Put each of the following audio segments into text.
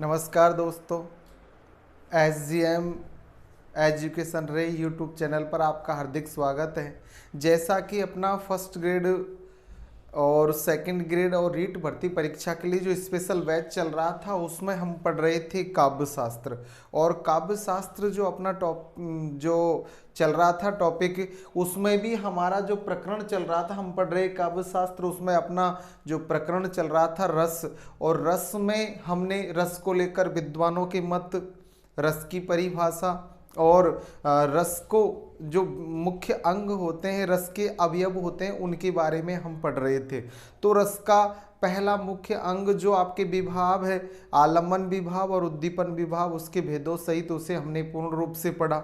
नमस्कार दोस्तों, SGM education रे यूट्यूब चैनल पर आपका हार्दिक स्वागत है। जैसा कि अपना फर्स्ट ग्रेड और सेकंड ग्रेड और रीट भर्ती परीक्षा के लिए जो स्पेशल बैच चल रहा था उसमें हम पढ़ रहे थे काव्य शास्त्र। और काव्य शास्त्र जो अपना जो चल रहा था टॉपिक, उसमें भी हमारा जो प्रकरण चल रहा था, हम पढ़ रहे काव्य शास्त्र, उसमें अपना जो प्रकरण चल रहा था रस। और रस में हमने रस को लेकर विद्वानों के मत, रस की परिभाषा और रस को जो मुख्य अंग होते हैं, रस के अवयव होते हैं, उनके बारे में हम पढ़ रहे थे। तो रस का पहला मुख्य अंग जो आपके विभाव है, आलम्बन विभाव और उद्दीपन विभाव, उसके भेदों सहित उसे हमने पूर्ण रूप से पढ़ा।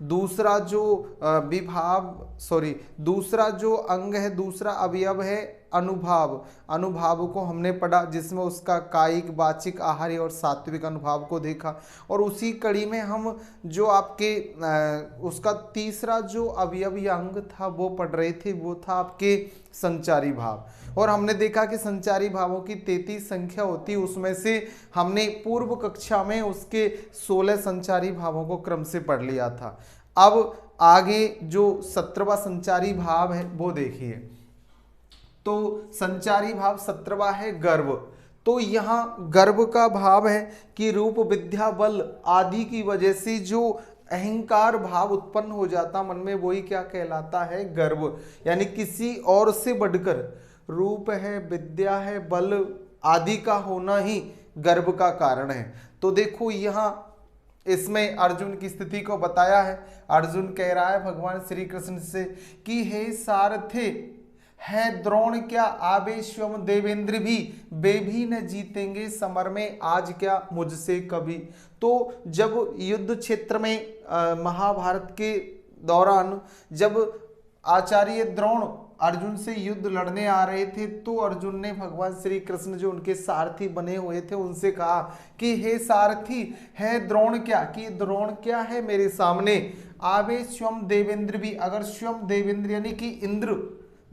दूसरा जो दूसरा जो अंग है, दूसरा अवयव है अनुभाव। अनुभाव को हमने पढ़ा, जिसमें उसका कायिक, वाचिक, आहार्य और सात्विक अनुभाव को देखा। और उसी कड़ी में हम जो आपके उसका तीसरा जो अवयव या अंग था वो पढ़ रहे थे, वो था आपके संचारी भाव। और हमने देखा कि संचारी भावों की 33 संख्या होती, उसमें से हमने पूर्व कक्षा में उसके 16 संचारी भावों को क्रम से पढ़ लिया था। अब आगे जो 17वां संचारी भाव है वो देखिए। तो संचारी भाव 17वां है गर्व। तो यहाँ गर्व का भाव है कि रूप, विद्या, बल आदि की वजह से जो अहंकार भाव उत्पन्न हो जाता मन में, वही क्या कहलाता है? गर्व। यानी किसी और से बढ़कर रूप है, विद्या है, बल आदि का होना ही गर्व का कारण है। तो देखो यहाँ इसमें अर्जुन की स्थिति को बताया है। अर्जुन कह रहा है भगवान श्री कृष्ण से कि हे सारथे, है द्रोण क्या आवे स्वयं देवेंद्र भी, वे भी न जीतेंगे समर में आज क्या मुझसे कभी। तो जब युद्ध क्षेत्र में महाभारत के दौरान जब आचार्य द्रोण अर्जुन से युद्ध लड़ने आ रहे थे, तो अर्जुन ने भगवान श्री कृष्ण जो उनके सारथी बने हुए थे उनसे कहा कि हे सारथी, है द्रोण क्या, कि द्रोण क्या है मेरे सामने, आवे स्वयं देवेंद्र भी, अगर स्वयं देवेंद्र यानी कि इंद्र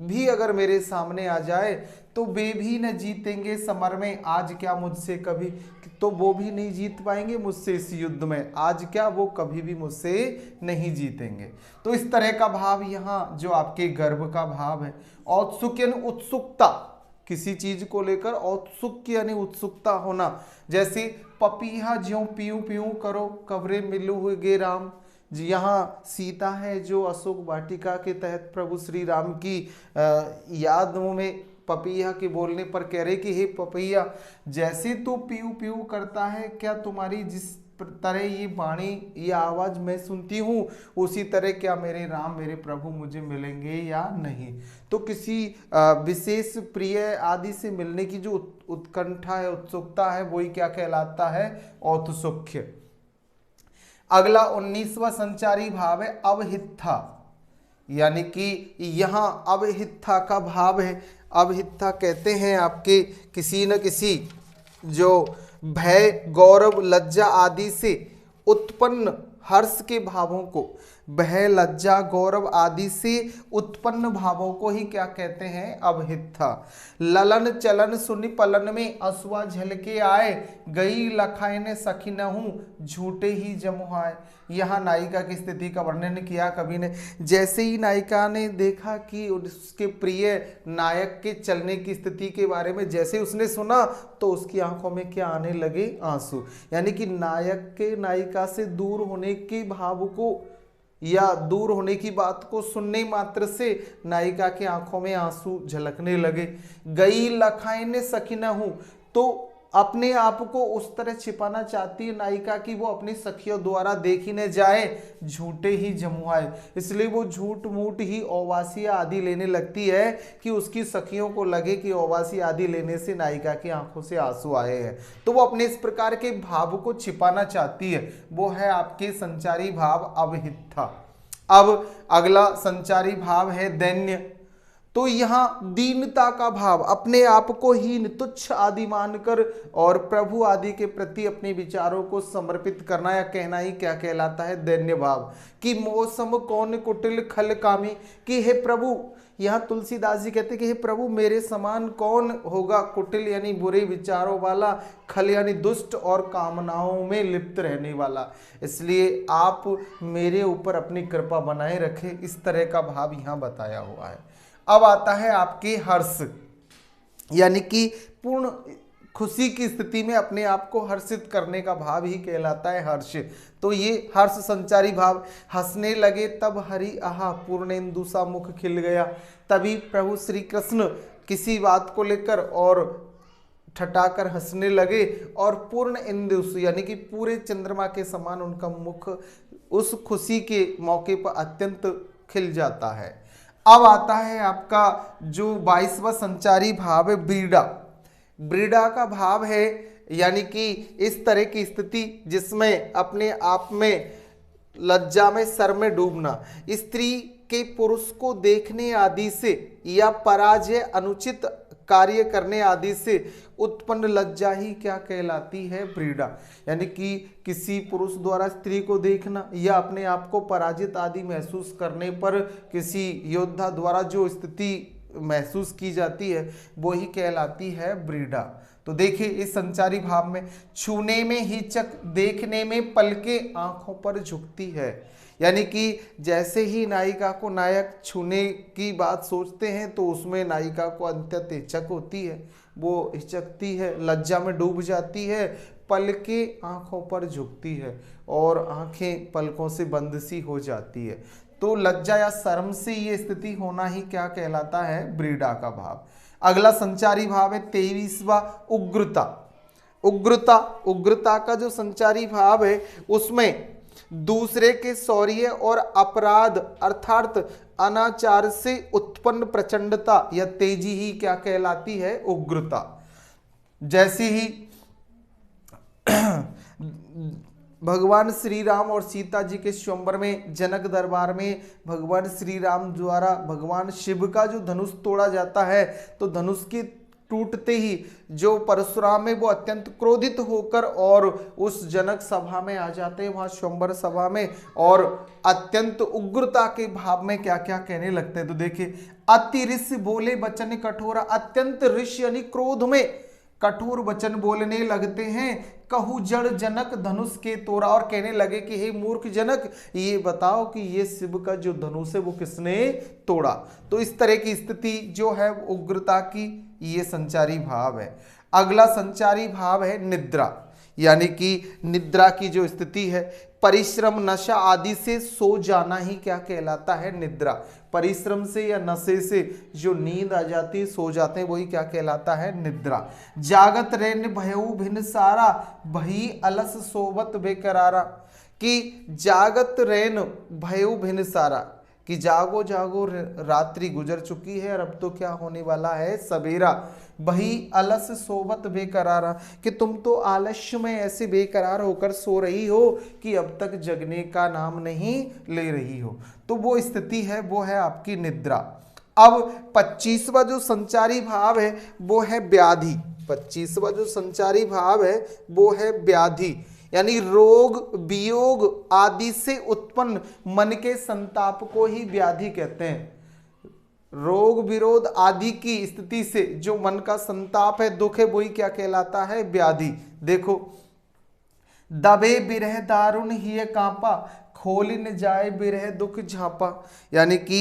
भी अगर मेरे सामने आ जाए तो वे भी न जीतेंगे समर में आज क्या मुझसे कभी। तो वो भी नहीं जीत पाएंगे मुझसे इस युद्ध में, आज क्या वो कभी भी मुझसे नहीं जीतेंगे। तो इस तरह का भाव यहाँ जो आपके गर्व का भाव है। औत्सुक यानी उत्सुकता, किसी चीज को लेकर औत्सुक यानी उत्सुकता होना। जैसे पपीहा ज्यों पीऊं पीऊं करो, कबरे मिलू हुए राम। यहाँ सीता है जो अशोक वाटिका के तहत प्रभु श्री राम की यादों में पपैया के बोलने पर कह रहे कि हे पपैया, जैसे तू पीऊ पीऊ करता है, क्या तुम्हारी जिस तरह ये वाणी, ये आवाज मैं सुनती हूँ, उसी तरह क्या मेरे राम, मेरे प्रभु मुझे मिलेंगे या नहीं। तो किसी विशेष प्रिय आदि से मिलने की जो उत्कंठा है, उत्सुकता है, वही क्या कहलाता है? औत्सुक्य। अगला 19वां संचारी भाव है अवहित्था। यानी कि यहाँ अवहित्था का भाव है। अवहित्था कहते हैं आपके किसी न किसी जो भय, गौरव, लज्जा आदि से उत्पन्न हर्ष के भावों को, भय, लज्जा, गौरव आदि से उत्पन्न भावों को ही क्या कहते हैं? अवहित्था। ललन चलन सुनि पलन में असुआ झलके आए, गई लखाए ने सखी न हूं झूठे ही जमुहाए। यहाँ नायिका की स्थिति का वर्णन किया कवि ने। जैसे ही नायिका ने देखा कि उसके प्रिय नायक के चलने की स्थिति के बारे में जैसे उसने सुना, तो उसकी आंखों में क्या आने लगे? आंसू। यानी कि नायक के नायिका से दूर होने के भाव को या दूर होने की बात को सुनने मात्र से नायिका की आंखों में आंसू झलकने लगे। गई लखाए ने सखी न हूं, तो अपने आप को उस तरह छिपाना चाहती है नायिका की वो अपनी सखियों द्वारा देखी न जाए, झूठे ही जमुआए। इसलिए वो झूठ मूठ ही औवासिया आदि लेने लगती है कि उसकी सखियों को लगे कि औवासी आदि लेने से नायिका की आंखों से आंसू आए हैं। तो वो अपने इस प्रकार के भाव को छिपाना चाहती है, वो है आपके संचारी भाव अवहित्था। अब अगला संचारी भाव है दैन्य। तो यहाँ दीनता का भाव, अपने आप को हीन, तुच्छ आदि मानकर और प्रभु आदि के प्रति अपने विचारों को समर्पित करना या कहना ही क्या कहलाता है? दैन्य भाव। कि मौसम कौन कुटिल खल कामी, कि हे प्रभु, यहाँ तुलसीदास जी कहते कि हे प्रभु मेरे समान कौन होगा कुटिल यानी बुरे विचारों वाला, खल यानी दुष्ट और कामनाओं में लिप्त रहने वाला, इसलिए आप मेरे ऊपर अपनी कृपा बनाए रखें। इस तरह का भाव यहाँ बताया हुआ है। अब आता है आपके हर्ष, यानी कि पूर्ण खुशी की स्थिति में अपने आप को हर्षित करने का भाव ही कहलाता है हर्ष। तो ये हर्ष संचारी भाव, हंसने लगे तब हरि आहा पूर्णेंदु सा मुख खिल गया। तभी प्रभु श्री कृष्ण किसी बात को लेकर और ठठाकर हंसने लगे और पूर्ण इंदु यानी कि पूरे चंद्रमा के समान उनका मुख उस खुशी के मौके पर अत्यंत खिल जाता है। अब आता है आपका जो 22वां संचारी भाव है ब्रीडा। ब्रीडा का भाव है यानी कि इस तरह की स्थिति जिसमें अपने आप में लज्जा में सर में डूबना, स्त्री के पुरुष को देखने आदि से या पराजय अनुचित कार्य करने आदि से उत्पन्न लज्जा ही क्या कहलाती है? ब्रीडा। यानी कि किसी पुरुष द्वारा स्त्री को देखना या अपने आप को पराजित आदि महसूस करने पर किसी योद्धा द्वारा जो स्थिति महसूस की जाती है वो ही कहलाती है ब्रीडा। तो देखिए इस संचारी भाव में छूने में हिचक, देखने में पलके आंखों पर झुकती है, यानी कि जैसे ही नायिका को नायक छूने की बात सोचते हैं तो उसमें नायिका को अंत्यत हिचक होती है, वो हिचकती है, लज्जा में डूब जाती है, पलके आंखों पर झुकती है और आंखें पलकों से बंद सी हो जाती है। तो लज्जा या शर्म से ये स्थिति होना ही क्या कहलाता है? ब्रीडा का भाव। अगला संचारी भाव है 23वां उग्रता। उग्रता का जो संचारी भाव है उसमें दूसरे के शौर्य और अपराध अर्थात अनाचार से उत्पन्न प्रचंडता या तेजी ही क्या कहलाती है? उग्रता। जैसे ही भगवान श्री राम और सीता जी के स्वयंवर में जनक दरबार में भगवान श्री राम द्वारा भगवान शिव का जो धनुष तोड़ा जाता है, तो धनुष के टूटते ही जो परशुराम है वो अत्यंत क्रोधित होकर और उस जनक सभा में आ जाते हैं, वहां स्वयंवर सभा में, और अत्यंत उग्रता के भाव में क्या क्या कहने लगते हैं। तो देखिए अति ऋषि बोले वचन कठोरा, अत्यंत ऋषि यानी क्रोध में कठोर वचन बोलने लगते हैं। कहू जड़ जनक धनुष के तोड़ा, और कहने लगे कि हे मूर्ख जनक ये बताओ कि ये शिव का जो धनुष है वो किसने तोड़ा। तो इस तरह की स्थिति जो है उग्रता की ये संचारी भाव है। अगला संचारी भाव है निद्रा, यानी कि निद्रा की जो स्थिति है परिश्रम नशा आदि से सो जाना ही क्या कहलाता है? निद्रा। परिश्रम से या नशे से जो नींद आ जाती है, सो जाते हैं, वही क्या कहलाता है? निद्रा। जागत रैन भयउ भिन्न सारा, भई अलस सोबत बेकरारा, कि जागत रैन भयउ भिन्न सारा, कि जागो जागो रात्रि गुजर चुकी है और अब तो क्या होने वाला है? सवेरा। वही अलस सोबत बेकरारा, कि तुम तो आलस्य में ऐसे बेकरार होकर सो रही हो कि अब तक जगने का नाम नहीं ले रही हो। तो वो स्थिति है वो है आपकी निद्रा। अब 25वां जो संचारी भाव है वो है व्याधि। 25वां जो संचारी भाव है वो है व्याधि, यानी रोग वियोग आदि से उत्पन्न मन के संताप को ही व्याधि कहते हैं। रोग विरोध आदि की स्थिति से जो मन का संताप है, दुख है, वही क्या कहलाता है? व्याधि। देखो दबे बिरह दारुण ही कांपा, खोली न जाए बिरह दुख झांपा, यानी कि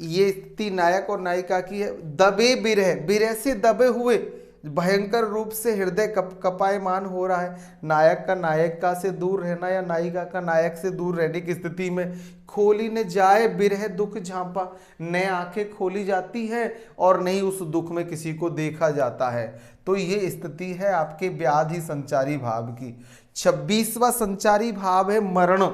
ये स्थिति नायक और नायिका की है। दबे बिरह, बिरह से दबे हुए भयंकर रूप से हृदय कपायमान हो रहा है। नायक का नायिका से दूर रहना या नायिका का नायक से दूर रहने की स्थिति में खोली न जाए बिरह दुख झांपा, न आंखें खोली जाती है और नहीं उस दुख में किसी को देखा जाता है। तो ये स्थिति है आपके व्याधि संचारी भाव की। 26वां संचारी भाव है मरण।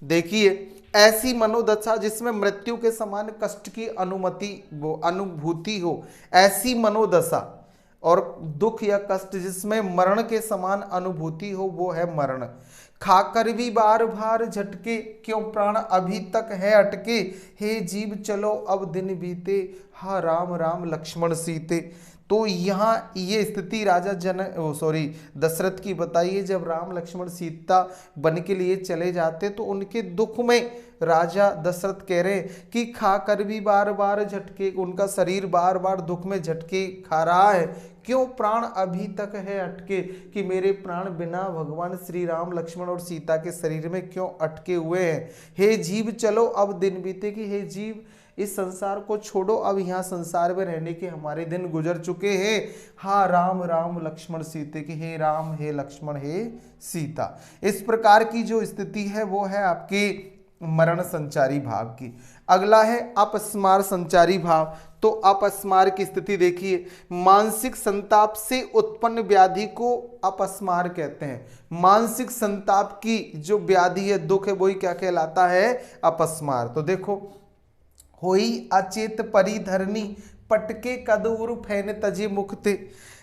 देखिए ऐसी मनोदशा जिसमें मृत्यु के समान कष्ट की अनुभूति हो, ऐसी मनोदशा और दुख या कष्ट जिसमें मरण के समान अनुभूति हो वो है मरण। खाकर भी बार बार झटके, क्यों प्राण अभी तक है अटके, हे जीव चलो अब दिन बीते, हा राम राम लक्ष्मण सीते। तो यहाँ ये स्थिति राजा दशरथ की बताइए। जब राम लक्ष्मण सीता वन के लिए चले जाते तो उनके दुख में राजा दशरथ कह रहे कि खा कर भी बार बार झटके, उनका शरीर बार बार दुख में झटके खा रहा है, क्यों प्राण अभी तक है अटके, कि मेरे प्राण बिना भगवान श्री राम लक्ष्मण और सीता के शरीर में क्यों अटके हुए हैं। हे जीव चलो अब दिन बीते, कि हे जीव इस संसार को छोड़ो, अब यहाँ संसार में रहने के हमारे दिन गुजर चुके हैं। हाँ राम राम लक्ष्मण सीते, कि हे राम हे लक्ष्मण हे सीता। इस प्रकार की जो स्थिति है वो है आपकी मरण संचारी भाव की। अगला है अपस्मार संचारी भाव। तो अपस्मार की स्थिति देखिए, मानसिक संताप से उत्पन्न व्याधि को अपस्मार कहते हैं। मानसिक संताप की जो व्याधि है, दुख है, वही क्या कहलाता है? अपस्मार। तो देखो, होई अचेत परिधरणी पटके कदूर फैन तजे मुक्ति।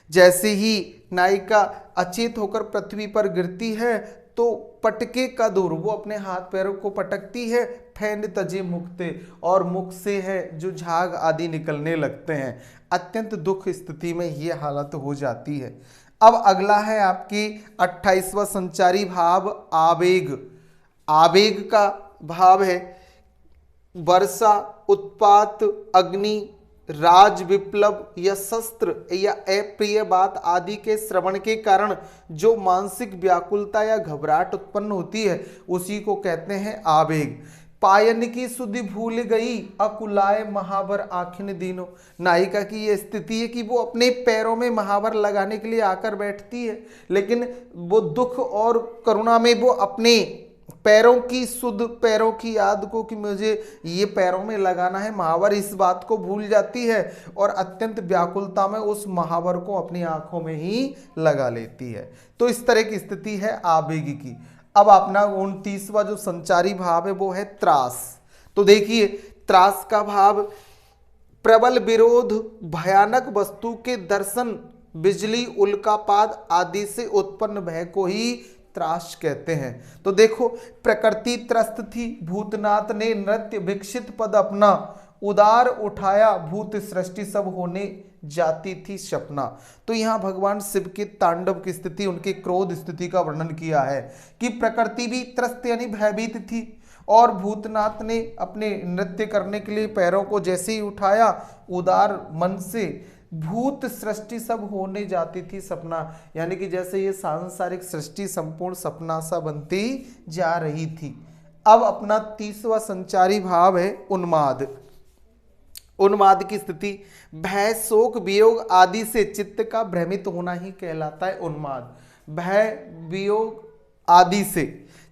जैसे ही नायिका अचेत होकर पृथ्वी पर गिरती है तो पटके का दूर, वो अपने हाथ पैरों को पटकती है, फैन तजे मुक्ते, और मुख से है जो झाग आदि निकलने लगते हैं। अत्यंत दुख स्थिति में ये हालत हो जाती है। अब अगला है आपकी 28वां संचारी भाव आवेग। आवेग का भाव है वर्षा, उत्पात, अग्नि, राज विप्लव या शस्त्र या अप्रिय बात आदि के श्रवण के कारण जो मानसिक व्याकुलता या घबराहट उत्पन्न होती है उसी को कहते हैं आवेग। पायन की सुधि भूल गई अकुलाए महावर आखिन दिनों। नायिका की यह स्थिति है कि वो अपने पैरों में महावर लगाने के लिए आकर बैठती है, लेकिन वो दुख और करुणा में वो अपने पैरों की सुध, पैरों की याद को कि मुझे ये पैरों में लगाना है महावर, इस बात को भूल जाती है और अत्यंत व्याकुलता में उस महावर को अपनी आंखों में ही लगा लेती है। तो इस तरह की स्थिति है आवेग की। अब अपना 29वां जो संचारी भाव है वो है त्रास। तो देखिए, त्रास का भाव प्रबल विरोध, भयानक वस्तु के दर्शन, बिजली, उल्कापात आदि से उत्पन्न भय को ही त्रास कहते हैं। तो देखो, प्रकृति त्रस्त थी, भूतनाथ ने नृत्य भिक्षित पद अपना, उदार उठाया भूत सृष्टि सब होने जाती थी सपना। तो यहाँ भगवान शिव के तांडव की स्थिति, उनके क्रोध स्थिति का वर्णन किया है कि प्रकृति भी त्रस्त यानी भयभीत थी और भूतनाथ ने अपने नृत्य करने के लिए पैरों को जैसे ही उठाया, उदार मन से भूत सृष्टि सब होने जाती थी सपना, यानी कि जैसे ये सांसारिक सृष्टि संपूर्ण सपना सा बनती जा रही थी। अब अपना 30वां संचारी भाव है उन्माद। उन्माद की स्थिति भय, शोक, वियोग आदि से चित्त का भ्रमित होना ही कहलाता है उन्माद। भय, वियोग आदि से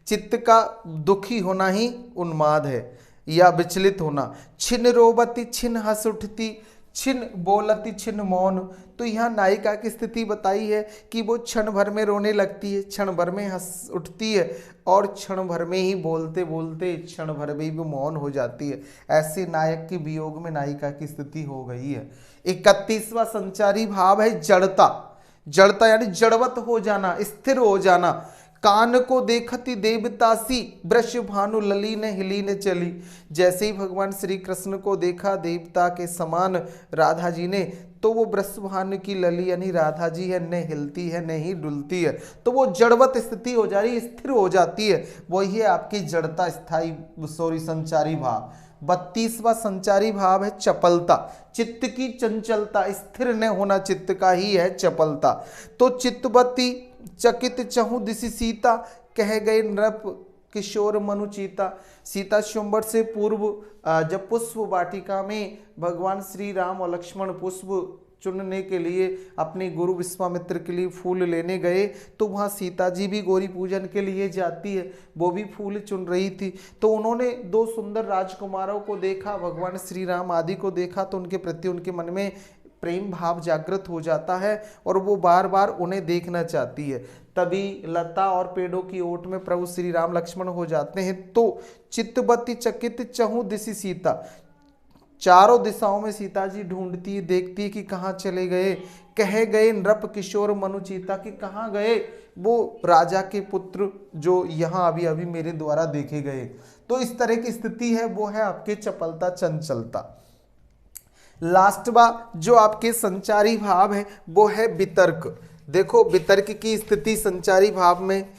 चित्त का दुखी होना ही उन्माद है या विचलित होना। छिन रोबती छिन हंस उठती, छिन बोलती छिन मौन। तो यहाँ नायिका की स्थिति बताई है कि वो क्षण भर में रोने लगती है, क्षण भर में हंस उठती है और क्षण भर में ही बोलते बोलते क्षण भर में ही वो मौन हो जाती है। ऐसे नायक के वियोग में नायिका की स्थिति हो गई है। 31वां संचारी भाव है जड़ता। जड़ता यानी जड़वत हो जाना, स्थिर हो जाना। कान को देखती देवतासी, वृष भानु लली ने हिली ने चली। जैसे ही भगवान श्री कृष्ण को देखा देवता के समान राधा जी ने, तो वो वृष भानु की लली यानी राधा जी है, न हिलती है न ही डुलती है, तो वो जड़वत स्थिति हो जा रही है, स्थिर हो जाती है। वही है आपकी जड़ता, संचारी भाव। 32वां संचारी भाव है चपलता। चित्त की चंचलता, स्थिर न होना चित्त का ही है चपलता। तो चित्तवती चकित चहु दिशि सीता, कह गए नृप किशोर मनुचीता। सीता स्वयंवर से पूर्व जब पुष्प वाटिका में भगवान श्री राम और लक्ष्मण पुष्प चुनने के लिए अपने गुरु विश्वामित्र के लिए फूल लेने गए, तो वहाँ सीता जी भी गौरी पूजन के लिए जाती है, वो भी फूल चुन रही थी। तो उन्होंने 2 सुंदर राजकुमारों को देखा, भगवान श्री राम आदि को देखा, तो उनके प्रति उनके मन में प्रेम भाव जागृत हो जाता है और वो बार बार उन्हें देखना चाहती है। तभी लता और पेड़ों की ओट में प्रभु श्री राम लक्ष्मण हो जाते हैं। तो चित्तवती चकित चहु दिशि सीता, चारों दिशाओं में सीता जी ढूंढती देखती है कि कहाँ चले गए। कह गए नृप किशोर मनुचीता, कि कहाँ गए वो राजा के पुत्र जो यहाँ अभी अभी मेरे द्वारा देखे गए। तो इस तरह की स्थिति है, वो है आपके चपलता चंचलता। लास्टवा जो आपके संचारी भाव है वो है वितर्क। देखो वितर्क की स्थिति संचारी भाव में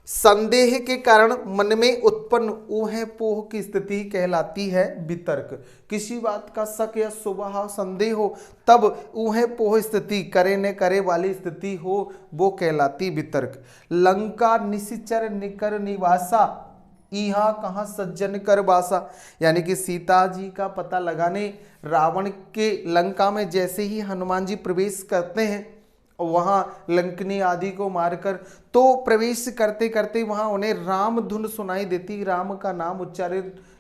संदेह के कारण मन में उत्पन्न ऊहे पोह की स्थिति कहलाती है वितर्क। किसी बात का शक या सुबह संदेह हो तब ऊहे पोह स्थिति, करे न करे वाली स्थिति हो, वो कहलाती वितर्क। लंका निशिचर निकर निवासा, यहाँ कहाँ सज्जन कर बासा, यानी कि सीता जी का पता लगाने रावण के लंका में जैसे ही हनुमान जी प्रवेश करते हैं, वहाँ लंकनी आदि को मारकर, तो प्रवेश करते करते वहाँ उन्हें राम धुन सुनाई देती, राम का नाम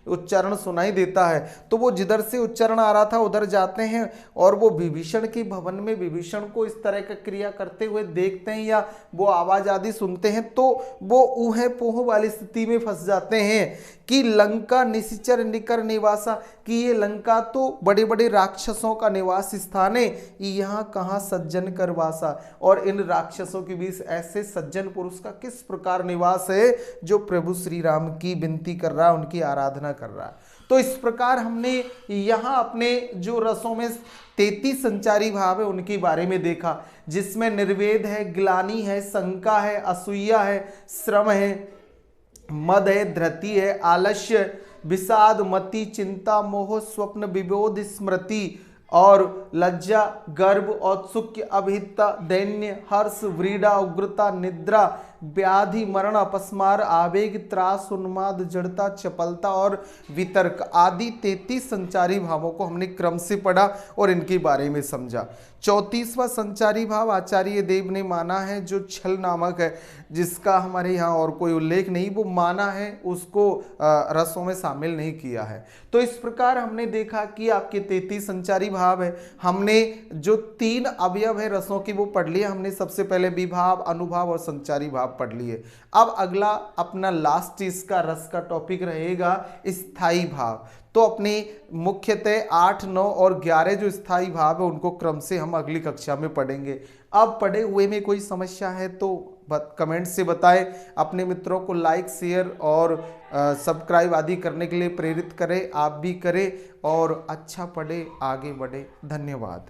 उच्चारण सुनाई देता है। तो वो जिधर से उच्चारण आ रहा था उधर जाते हैं और वो विभीषण के भवन में विभीषण को इस तरह का क्रिया करते हुए देखते हैं या वो आवाज आदि सुनते हैं, तो वो ऊहे पोह वाली स्थिति में फंस जाते हैं कि लंका निशिचर निकर निवासा, कि ये लंका तो बड़े बड़े राक्षसों का निवास स्थान है, यहाँ कहाँ सज्जन कर वासा, और इन राक्षसों के बीच ऐसे सज्जन पुरुष का किस प्रकार निवास है जो प्रभु श्री राम की विनती कर रहा है, उनकी आराधना कर रहा है। तो इस प्रकार हमने यहाँ अपने जो रसों में 33 संचारी भाव है उनके बारे में देखा, जिसमें निर्वेद है, ग्लानि है, शंका है, असूया है, श्रम है, मद है, धृति है, आलस्य, विषाद, मति, चिंता, मोह, स्वप्न, विबोध, स्मृति और लज्जा, गर्भ, औत्सुक्य, अभिहिता, दैन्य, हर्ष, व्रीड़ा, उग्रता, निद्रा, व्याधि, मरण, अपस्मार, आवेग, त्रास, उन्माद, जड़ता, चपलता और वितर्क आदि 33 संचारी भावों को हमने क्रम से पढ़ा और इनके बारे में समझा। 34वां संचारी भाव आचार्य देव ने माना है जो छल नामक है, जिसका हमारे यहाँ और कोई उल्लेख नहीं, वो माना है, उसको रसों में शामिल नहीं किया है। तो इस प्रकार हमने देखा कि आपके 33 संचारी भाव है। हमने जो 3 अवयव है रसों की वो पढ़ लिया। हमने सबसे पहले विभाव, अनुभाव और संचारी भाव पढ़ लिए। अब अगला अपना लास्ट इसका रस का टॉपिक रहेगा स्थायी भाव। तो अपने मुख्यतः 8, 9 और 11 जो स्थायी भाव है उनको क्रम से हम अगली कक्षा में पढ़ेंगे। अब पढ़े हुए में कोई समस्या है तो कमेंट से बताएं। अपने मित्रों को लाइक, शेयर और सब्सक्राइब आदि करने के लिए प्रेरित करें, आप भी करें और अच्छा पढ़े, आगे बढ़े। धन्यवाद।